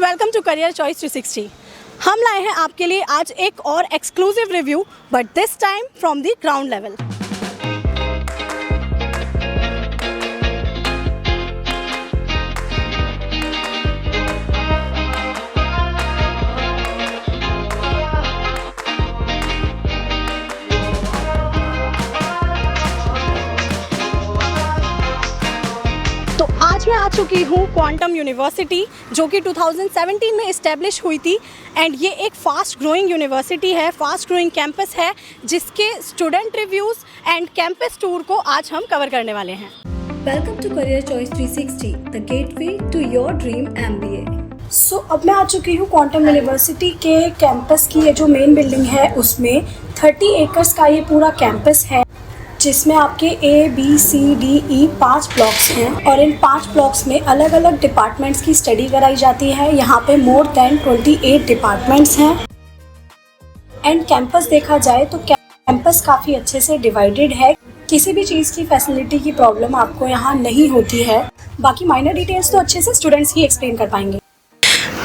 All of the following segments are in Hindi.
Welcome to career choice 360। हम लाए हैं आपके लिए आज एक और exclusive review, but this time from the ground level. तो आज मैं आ चुकी हूँ क्वांटम यूनिवर्सिटी, जो कि 2017 में इस्टेब्लिश हुई थी। एंड ये एक फास्ट ग्रोइंग यूनिवर्सिटी है, फास्ट ग्रोइंग कैंपस है, जिसके student reviews and campus tour को आज हम कवर करने वाले हैं। Welcome to career choice 360, the gateway to your dream MBA। So अब मैं आ चुकी हूँ क्वांटम यूनिवर्सिटी के कैंपस की, ये जो मेन बिल्डिंग है उसमें 30 एकर्स का ये पूरा कैंपस है, जिसमें आपके ABCDE 5 ब्लॉक्स हैं और इन 5 ब्लॉक्स में अलग अलग डिपार्टमेंट्स की स्टडी कराई जाती है। यहाँ पे मोर देन 28 डिपार्टमेंट्स हैं। एंड कैंपस देखा जाए तो कैंपस काफ़ी अच्छे से डिवाइडेड है, किसी भी चीज़ की फैसिलिटी की प्रॉब्लम आपको यहाँ नहीं होती है। बाकी माइनर डिटेल्स तो अच्छे से स्टूडेंट्स ही एक्सप्लेन कर पाएंगे।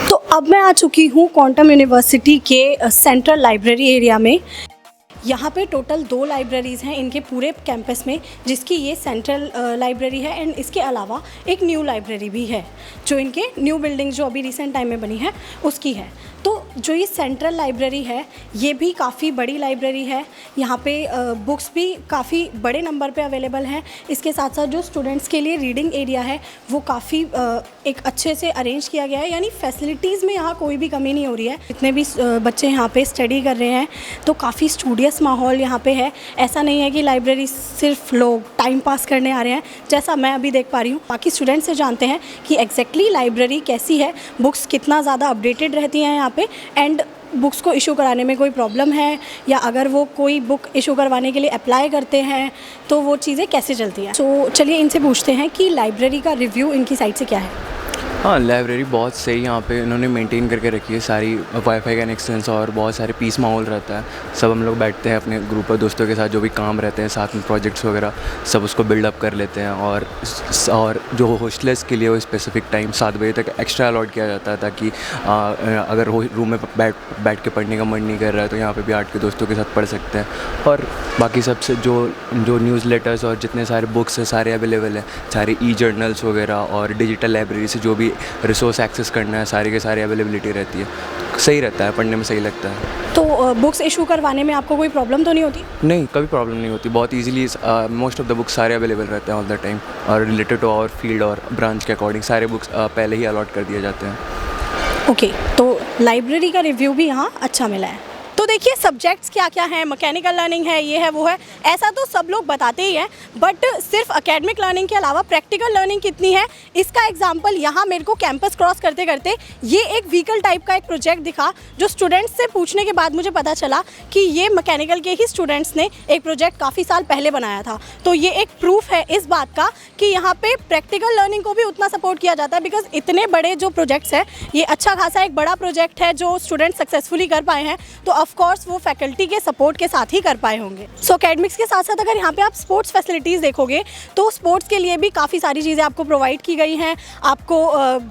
तो अब मैं आ चुकी हूँ क्वांटम यूनिवर्सिटी के सेंट्रल लाइब्रेरी एरिया में। यहाँ पे टोटल 2 लाइब्रेरीज़ हैं इनके पूरे कैंपस में, जिसकी ये सेंट्रल लाइब्रेरी है। एंड इसके अलावा एक न्यू लाइब्रेरी भी है, जो इनके न्यू बिल्डिंग जो अभी रिसेंट टाइम में बनी है उसकी है। तो जो ये सेंट्रल लाइब्रेरी है ये भी काफ़ी बड़ी लाइब्रेरी है। यहाँ पे बुक्स भी काफ़ी बड़े नंबर पे अवेलेबल हैं। इसके साथ साथ जो स्टूडेंट्स के लिए रीडिंग एरिया है वो काफ़ी एक अच्छे से अरेंज किया गया है, यानी फैसिलिटीज़ में यहाँ कोई भी कमी नहीं हो रही है। जितने भी बच्चे यहाँ पे स्टडी कर रहे हैं तो काफ़ी स्टूडियस माहौल यहाँ पे है। ऐसा नहीं है कि लाइब्रेरी सिर्फ लोग टाइम पास करने आ रहे हैं, जैसा मैं अभी देख पा रही हूँ। बाकी स्टूडेंट्स से जानते हैं कि एग्जैक्टली लाइब्रेरी कैसी है, बुक्स कितना ज़्यादा अपडेटेड रहती हैं यहाँ पे, एंड बुक्स को इशू कराने में कोई प्रॉब्लम है, या अगर वो कोई बुक इशू करवाने के लिए अप्लाई करते हैं तो वो चीज़ें कैसे चलती हैं। तो चलिए इनसे पूछते हैं कि लाइब्रेरी का रिव्यू इनकी साइड से क्या है। हाँ, लाइब्रेरी बहुत सही यहाँ पे इन्होंने मेंटेन करके रखी है, सारी वाईफाई कनेक्शंस और बहुत सारे पीस माहौल रहता है। सब हम लोग बैठते हैं अपने ग्रुप और दोस्तों के साथ, जो भी काम रहते हैं साथ में प्रोजेक्ट्स वगैरह सब उसको बिल्डअप कर लेते हैं। और जो हॉस्टलर्स के लिए वो स्पेसिफिक टाइम 7 बजे तक एक्स्ट्रा अलॉट किया जाता है, ताकि अगर रूम में बैठ के पढ़ने का मन नहीं कर रहा है तो यहाँ पर भी आठ के दोस्तों के साथ पढ़ सकते हैं। और बाकी सबसे जो न्यूज़ लेटर्स और जितने सारे बुक्स हैं सारे अवेलेबल हैं, सारे जर्नल्स वगैरह और डिजिटल लाइब्रेरी से जो भी रिसोर्स एक्सेस करना है सारे के सारे अवेलेबिलिटी रहती है। सही रहता है, पढ़ने में सही लगता है। तो बुक्स इशू करवाने में आपको कोई प्रॉब्लम तो नहीं होती? नहीं, कभी प्रॉब्लम नहीं होती। बहुत easily most of the books सारे अवेलेबल रहते हैं ऑल द टाइम, और रिलेटेड टू आवर फील्ड और ब्रांच के अकॉर्डिंग सारे बुक्स पहले ही अलॉट कर दिए जाते हैं। ओके, तो लाइब्रेरी का रिव्यू भी यहाँ अच्छा मिला है। तो देखिए सब्जेक्ट्स क्या क्या हैं, मैकेनिकल लर्निंग है, ये है वो है, ऐसा तो सब लोग बताते ही हैं, बट सिर्फ एकेडमिक लर्निंग के अलावा प्रैक्टिकल लर्निंग कितनी है, इसका एग्जांपल यहाँ मेरे को कैंपस क्रॉस करते करते ये एक व्हीकल टाइप का एक प्रोजेक्ट दिखा, जो स्टूडेंट्स से पूछने के बाद मुझे पता चला कि ये मैकेनिकल के ही स्टूडेंट्स ने एक प्रोजेक्ट काफ़ी साल पहले बनाया था। तो ये एक प्रूफ है इस बात का कि यहाँ पे प्रैक्टिकल लर्निंग को भी उतना सपोर्ट किया जाता है, बिकॉज इतने बड़े जो प्रोजेक्ट्स हैं, ये अच्छा खासा एक बड़ा प्रोजेक्ट है जो स्टूडेंट सक्सेसफुली कर पाए हैं, तो ऑफ कोर्स वो फैकल्टी के सपोर्ट के साथ ही कर पाए होंगे। सो एकेडमिक्स के साथ साथ अगर यहाँ पे आप स्पोर्ट्स फैसिलिटीज़ देखोगे तो स्पोर्ट्स के लिए भी काफ़ी सारी चीज़ें आपको प्रोवाइड की गई हैं। आपको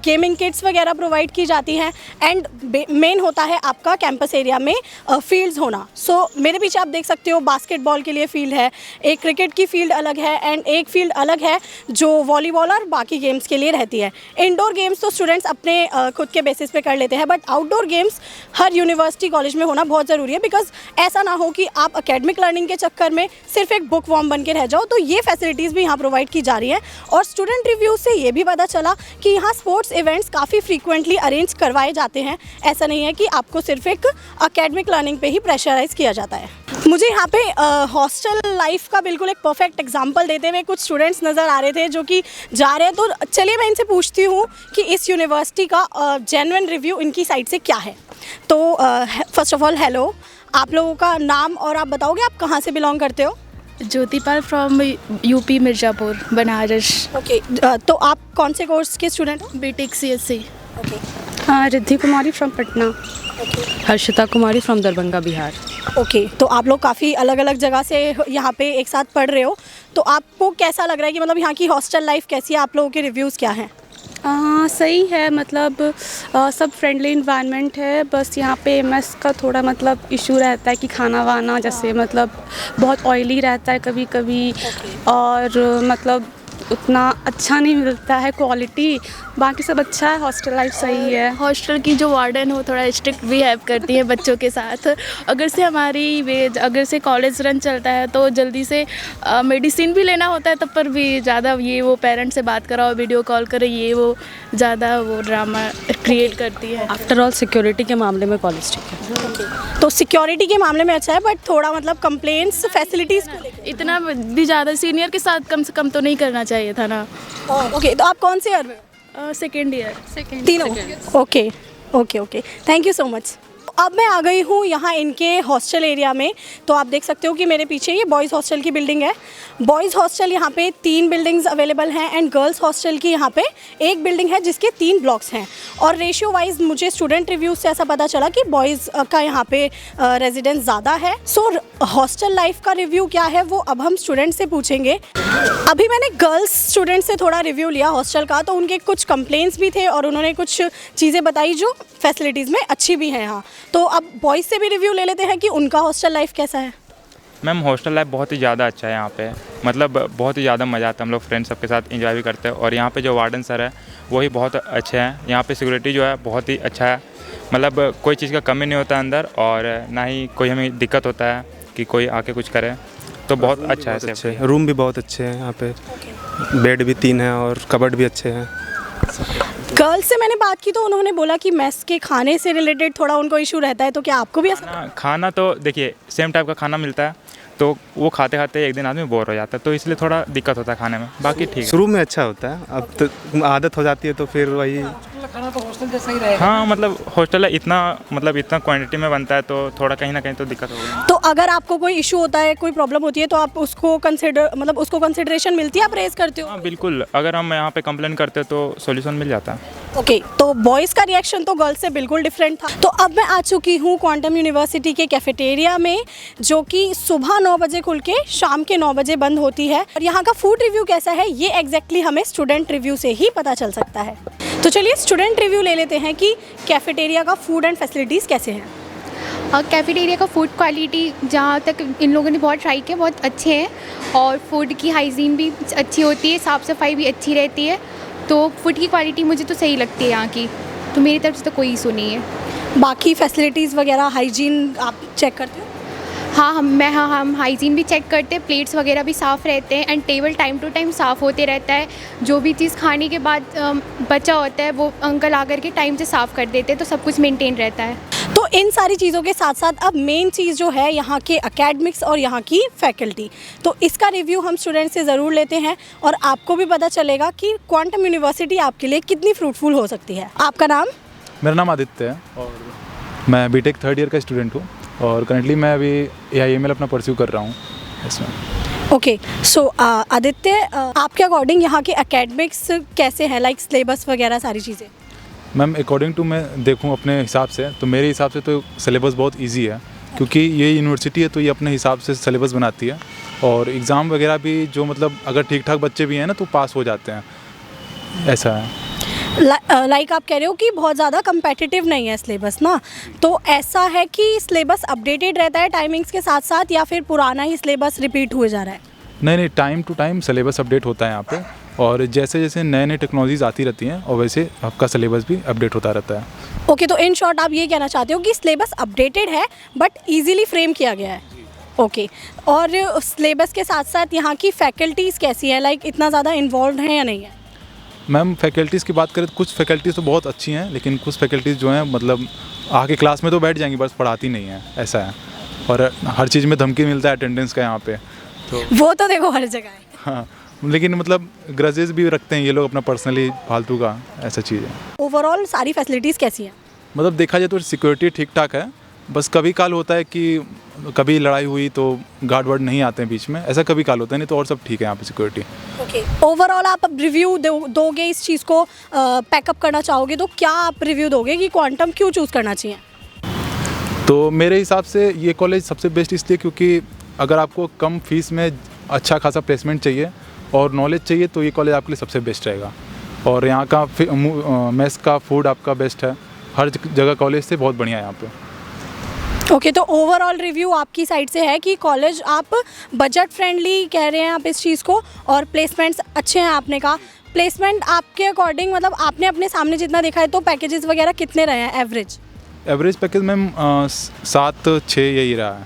गेमिंग किट्स वगैरह प्रोवाइड की जाती हैं। एंड मेन होता है आपका कैंपस एरिया में फील्ड्स होना। सो मेरे पीछे आप देख सकते हो बास्केटबॉल के लिए फील्ड है, एक क्रिकेट की फील्ड अलग है, एंड एक फील्ड अलग है जो वॉलीबॉल और बाकी गेम्स के लिए रहती है। इंडोर गेम्स तो स्टूडेंट्स अपने खुद के बेसिस पे कर लेते हैं, but outdoor games her university college में होना बहुत ज़रूरी है, बिकॉज ऐसा ना हो कि आप एकेडमिक लर्निंग के चक्कर में सिर्फ एक बुक वॉर्म बन के रह जाओ। तो ये फैसिलिटीज़ भी यहाँ प्रोवाइड की जा रही हैं। और स्टूडेंट रिव्यू से ये भी पता चला कि यहाँ स्पोर्ट्स इवेंट्स काफ़ी फ्रीक्वेंटली अरेंज करवाए जाते हैं। ऐसा नहीं है कि आपको सिर्फ एक एकेडमिक लर्निंग पे ही प्रेशराइज किया जाता है। मुझे यहाँ पे हॉस्टल लाइफ का बिल्कुल एक परफेक्ट एग्जांपल देते हुए कुछ स्टूडेंट्स नज़र आ रहे थे जो कि जा रहे हैं। तो चलिए मैं इनसे पूछती हूँ कि इस यूनिवर्सिटी का जेन्युइन रिव्यू इनकी साइड से क्या है। तो फर्स्ट ऑफ ऑल हेलो, आप लोगों का नाम और आप बताओगे आप कहाँ से बिलोंग करते हो? Jyotipal from UP Mirzapur Banaras. Okay, तो आप कौन से कोर्स के स्टूडेंट हो? BTech CSC। Okay, Riddhi Kumari from Patna. Harshita Kumari from Darbhanga Bihar. Okay, तो आप लोग काफ़ी अलग अलग जगह से यहाँ पे एक साथ पढ़ रहे हो, तो आपको कैसा लग रहा है कि मतलब यहाँ की हॉस्टल लाइफ कैसी है, आप लोगों के रिव्यूज़ क्या हैं? सही है, मतलब सब फ्रेंडली इन्वायरमेंट है। बस यहाँ पे मेस का थोड़ा मतलब इशू रहता है कि खाना वाना जैसे मतलब बहुत ऑयली रहता है कभी कभी, और मतलब उतना अच्छा नहीं मिलता है क्वालिटी। बाकी सब अच्छा है, हॉस्टल लाइफ सही है। हॉस्टल की जो वार्डन है वो थोड़ा स्ट्रिक्ट बिहेव करती है बच्चों के साथ। अगर से कॉलेज रन चलता है तो जल्दी से मेडिसिन भी लेना होता है, तब पर भी ज़्यादा ये वो पेरेंट्स से बात कराओ, वीडियो कॉल करो, ये वो ज़्यादा वो ड्रामा क्रिएट करती है। आफ्टर ऑल सिक्योरिटी के मामले में कॉलेज ठीक है। तो सिक्योरिटी के मामले में अच्छा है, बट थोड़ा मतलब कंप्लेंट्स फैसिलिटीज़ को लेकर। इतना भी ज़्यादा सीनियर के साथ कम से कम तो नहीं करना चाहिए था ना। ओके, तो आप कौन से ईयर में हो? Second year. तीनों? Okay okay okay, thank you so much. अब मैं आ गई हूँ यहाँ इनके हॉस्टल एरिया में। तो आप देख सकते हो कि मेरे पीछे ये बॉयज़ हॉस्टल की बिल्डिंग है। बॉयज़ हॉस्टल यहाँ पे 3 बिल्डिंग्स अवेलेबल हैं एंड गर्ल्स हॉस्टल की यहाँ पे एक बिल्डिंग है जिसके 3 ब्लॉक्स हैं। और रेशियो वाइज मुझे स्टूडेंट रिव्यूज से ऐसा पता चला कि बॉयज़ का यहाँ पे रेजिडेंस ज़्यादा है। सो हॉस्टल लाइफ का रिव्यू क्या है वो अब हम स्टूडेंट से पूछेंगे। अभी मैंने गर्ल्स स्टूडेंट से थोड़ा रिव्यू लिया हॉस्टल का, तो उनके कुछ कंप्लेंट्स भी थे और उन्होंने कुछ चीज़ें बताई जो फैसिलिटीज़ में अच्छी भी हैं यहाँ। तो अब बॉयज़ से भी रिव्यू ले लेते हैं कि उनका हॉस्टल लाइफ कैसा है। मैम हॉस्टल लाइफ बहुत ही ज़्यादा अच्छा है यहाँ पे, मतलब बहुत ही ज़्यादा मज़ा आता है। हम लोग फ्रेंड्स सबके साथ एंजॉय भी करते हैं और यहाँ पे जो वार्डन सर है वही बहुत अच्छे हैं। यहाँ पे सिक्योरिटी जो है बहुत ही अच्छा है, मतलब कोई चीज़ का कमी नहीं होता अंदर और ना ही कोई हमें दिक्कत होता है कि कोई आके कुछ करे, तो बहुत अच्छा है। अच्छे रूम भी बहुत अच्छे हैं यहाँ पे, बेड भी 3 हैं और कबर्ड भी अच्छे हैं। गर्ल्स से मैंने बात की तो उन्होंने बोला कि मेस के खाने से रिलेटेड थोड़ा उनको इशू रहता है, तो क्या आपको भी ऐसा? खाना तो देखिए सेम टाइप का खाना मिलता है, तो वो खाते खाते एक दिन आदमी बोर हो जाता है, तो इसलिए थोड़ा दिक्कत होता है खाने में। बाकी ठीक है, शुरू में अच्छा होता है, अब तो आदत हो जाती है तो फिर वही। हाँ मतलब हॉस्टल इतना क्वांटिटी में बनता है तो थोड़ा कहीं ना कहीं तो दिक्कत होगी। तो अगर आपको कोई इशू होता है, कोई प्रॉब्लम होती है, तो आप उसको उसको कंसिडरेशन मिलती है, आप रेज करते हो? हाँ बिल्कुल, अगर हम यहाँ पे कंप्लेन करते हैं तो सॉल्यूशन मिल जाता है। ओके, तो बॉयज़ का रिएक्शन तो गर्ल्स से बिल्कुल डिफरेंट था। तो अब मैं आ चुकी हूँ क्वांटम यूनिवर्सिटी के कैफेटेरिया में, जो कि सुबह 9 बजे खुल के शाम के 9 बजे बंद होती है। और यहाँ का फूड रिव्यू कैसा है ये एग्जैक्टली हमें स्टूडेंट रिव्यू से ही पता चल सकता है। तो चलिए स्टूडेंट रिव्यू ले लेते हैं कि कैफेटेरिया का फूड एंड फैसिलिटीज़ कैसे हैं। कैफेटेरिया का फ़ूड क्वालिटी जहाँ तक इन लोगों ने बहुत ट्राई किया, बहुत अच्छे हैं और फूड की हाइजीन भी अच्छी होती है, साफ़ सफाई भी अच्छी रहती है। तो फूड की क्वालिटी मुझे तो सही लगती है यहाँ की, तो मेरी तरफ से तो कोई इशू नहीं है। बाकी फैसिलिटीज़ वगैरह हाइजीन आप चेक करते हो? हाँ हम हाइजीन भी चेक करते हैं, प्लेट्स वगैरह भी साफ़ रहते हैं and table time to time साफ़ होते रहता है। जो भी चीज़ खाने के बाद बचा होता है वो अंकल आकर के टाइम से साफ़ कर देते हैं, तो सब कुछ मेंटेन रहता है। तो इन सारी चीज़ों के साथ साथ अब मेन चीज़ जो है यहाँ के एकेडमिक्स और यहाँ की फैकल्टी, तो इसका रिव्यू हम स्टूडेंट से ज़रूर लेते हैं और आपको भी पता चलेगा कि क्वांटम यूनिवर्सिटी आपके लिए कितनी फ्रूटफुल हो सकती है। आपका नाम? मेरा नाम आदित्य है और मैं बीटेक 3rd ईयर का स्टूडेंट हूँ और करंटली मैं अभी AIML अपना परस्यू कर रहा हूँ इसमें। ओके, सो आदित्य, आपके अकॉर्डिंग यहाँ के एकेडमिक्स कैसे हैं, लाइक सिलेबस वगैरह सारी चीज़ें? मैम अकॉर्डिंग टू मैं देखूँ अपने हिसाब से तो मेरे हिसाब से तो सिलेबस बहुत इजी है, क्योंकि ये यूनिवर्सिटी है तो ये अपने हिसाब से सिलेबस बनाती है और एग्ज़ाम वगैरह भी जो मतलब अगर ठीक ठाक बच्चे भी हैं ना तो पास हो जाते हैं, ऐसा है। लाइक आप कह रहे हो कि बहुत ज़्यादा कंपेटिटिव नहीं है सिलेबस ना, तो ऐसा है कि सिलेबस अपडेटेड रहता है टाइमिंग्स के साथ साथ या फिर पुराना ही सिलेबस रिपीट हुए जा रहा है? नहीं, time to time syllabus update होता है यहाँ पे और जैसे जैसे नए नए टेक्नोलॉजीज़ आती रहती हैं और वैसे आपका सिलेबस भी अपडेट होता रहता है। ओके, तो इन शॉर्ट आप ये कहना चाहते हो कि सिलेबस अपडेटेड है बट इजीली फ्रेम किया गया है। ओके, और सिलेबस के साथ साथ यहाँ की फैकल्टीज़ कैसी है, लाइक इतना ज़्यादा इन्वॉल्व हैं या नहीं है? मैम फैकल्टीज़ की बात करें तो कुछ फैकल्टीज़ तो बहुत अच्छी हैं, लेकिन कुछ फैकल्टीज़ जो हैं मतलब आके क्लास में तो बैठ जाएंगी बस पढ़ाती नहीं है, ऐसा है। और हर चीज़ में धमकी मिलता है अटेंडेंस का यहाँ पे, तो वो तो देखो हर जगह है। हाँ, लेकिन मतलब ग्रजेस भी रखते हैं ये लोग अपना पर्सनली फालतू का, ऐसा चीज़ है। ओवरऑल सारी फैसिलिटीज़ कैसी हैं? मतलब देखा जाए तो सिक्योरिटी ठीक ठाक है, बस कभी काल होता है कि कभी लड़ाई हुई तो गार्ड वार्ड नहीं आते हैं बीच में, ऐसा कभी काल होता है, नहीं तो और सब ठीक है यहाँ पे सिक्योरिटी। ओके, ओवरऑल आप अब रिव्यू दोगे इस चीज़ को, पैकअप करना चाहोगे तो क्या आप रिव्यू दोगे कि क्वांटम क्यों चूज़ करना चाहिए? तो मेरे हिसाब से ये कॉलेज सबसे बेस्ट इसलिए क्योंकि अगर आपको कम फीस में अच्छा खासा प्लेसमेंट चाहिए और नॉलेज चाहिए तो ये कॉलेज आपके लिए सबसे बेस्ट रहेगा। और यहाँ का मेस का फूड आपका बेस्ट है, हर जगह कॉलेज से बहुत बढ़िया है यहाँ पे। ओके तो ओवरऑल रिव्यू आपकी साइड से है कि कॉलेज आप बजट फ्रेंडली कह रहे हैं आप इस चीज़ को, और प्लेसमेंट्स अच्छे हैं आपने कहा। प्लेसमेंट आपके अकॉर्डिंग मतलब आपने अपने सामने जितना देखा है तो पैकेजेस वगैरह कितने रहे हैं एवरेज पैकेज मैम 7-6 यही रहा है।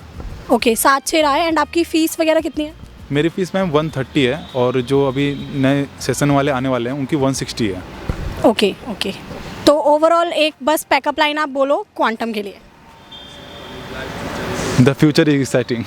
ओके 7-6 रहा है। एंड आपकी फ़ीस वगैरह कितनी है? मेरी फ़ीस मैम 130 है और जो अभी नए सेशन वाले आने वाले हैं उनकी 160 है। ओके ओके तो ओवरऑल एक बस पैकअप लाइन आप बोलो क्वांटम के लिए। The future is exciting.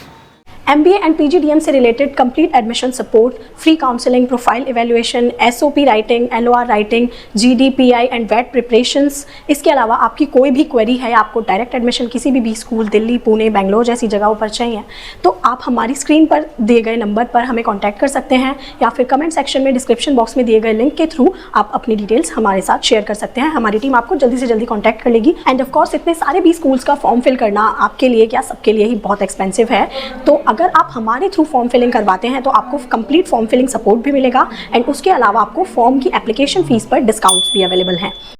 MBA and PGDM से related complete admission support, free counselling, profile evaluation, SOP writing, LOR writing, GDPI and वेट प्रिपरेशंस। इसके अलावा आपकी कोई भी क्वेरी है, आपको डायरेक्ट एडमिशन किसी भी स्कूल दिल्ली, पुणे, बेंगलोर जैसी जगहों पर चाहिए, तो आप हमारी स्क्रीन पर दिए गए नंबर पर हमें कॉन्टैक्ट कर सकते हैं, या फिर कमेंट सेक्शन में डिस्क्रिप्शन बॉक्स में दिए गए लिंक के थ्रू आप अपनी डिटेल्स हमारे साथ शेयर कर सकते हैं। हमारी टीम आपको जल्दी से जल्दी कॉन्टैक्ट कर लेगी। एंड ऑफ कोर्स इतने सारे भी स्कूल्स का फॉर्म फिल करना आपके लिए क्या सबके लिए ही बहुत एक्सपेंसिव है, तो अगर आप हमारे थ्रू फॉर्म फिलिंग करवाते हैं तो आपको कंप्लीट फॉर्म फिलिंग सपोर्ट भी मिलेगा, एंड उसके अलावा आपको फॉर्म की एप्लीकेशन फीस पर डिस्काउंट्स भी अवेलेबल हैं।